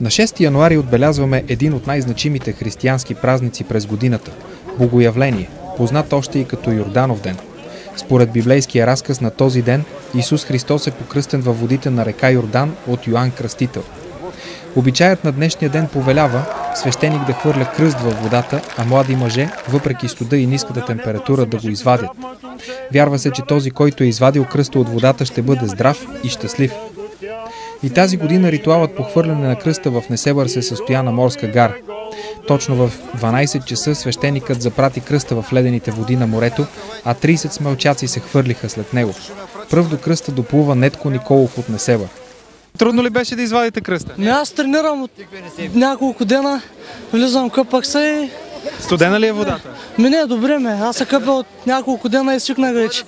На 6 януари отбелязваме един от най-значимите християнски празници през годината – Богоявление, познат още и като Йорданов ден. Според библейския разказ на този ден Исус Христос е покръстен във водите на река Йордан от Йоан Кръстител. Обичаят на днешния ден повелява свещеник да хвърля кръст във водата, а млади мъже, въпреки студа и ниската температура, да го извадят. Вярва се, че този, който е извадил кръста от водата, ще бъде здрав и щастлив. И тази година ритуалът по хвърляне на кръста в Несебър се състоя на морска гара. Точно в 12 часа свещеникът запрати кръста в ледените води на морето, а 30 смелчаци се хвърлиха след него. Пръв до кръста доплува Нетко Николов от Несебър. Трудно ли беше да извадите кръста? Аз тренирам от няколко дена, влизам, къпах се и... Студена ли е водата? Не е добре, аз се къпя от няколко дена и свикнах вече.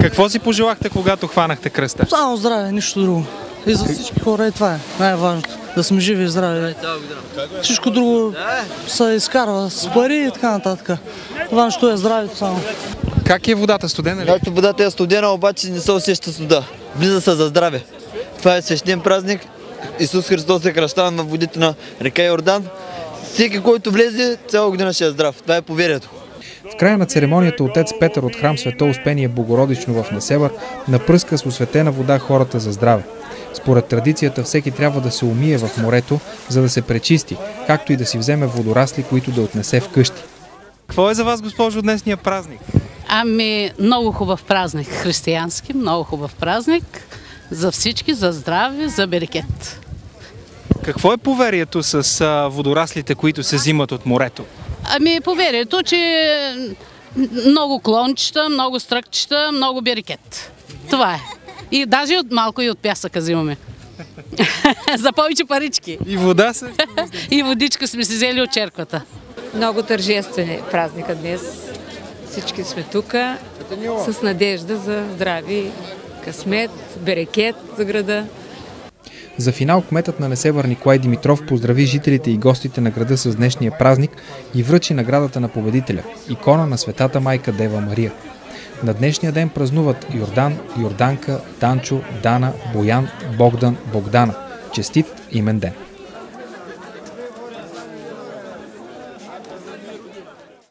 Какво си пожелахте, когато хванахте кръста? Само здраве, нищо друго. И за всички хора и това е най-важното. Да сме живи и здрави. Всичко друго се изкарва с пари и така нататък. Важното е здравето само. Как е водата? Студена ли? Както водата е студена, обаче не се усеща студа. Влиза се за здраве. Това е свещен празник. Исус Христос е кръщан във водите на река Йордан. Всеки, който влезе, цяла година ще е здрав. Това е поверието. В края на церемонията отец Петър от храм Свето Успение Богородично в Несебър напръска с осветена вода хората за здраве. Според традицията всеки трябва да се умие в морето, за да се пречисти, както и да си вземе водорасли, които да отнесе вкъщи. Какво е за вас, госпожо, днесния празник? Много хубав празник, християнски, много хубав празник. За всички, за здраве, за берекет. Какво е поверието с водораслите, които се взимат от морето? Поверието, че много клончета, много стръкчета, много берекет. Това е. И даже малко и от пясъка взимаме. За повече парички. И вода се? И водичка сме си взели от черквата. Много тържествен е празника днес. Всички сме тук с надежда за здрави, късмет, берекет за града. За финал кметът на Несебър Николай Димитров поздрави жителите и гостите на града с днешния празник и връчи наградата на победителя – икона на Светата майка Дева Мария. На днешния ден празнуват Йордан, Йорданка, Данчо, Дана, Боян, Богдан, Богдана. Честит имен ден!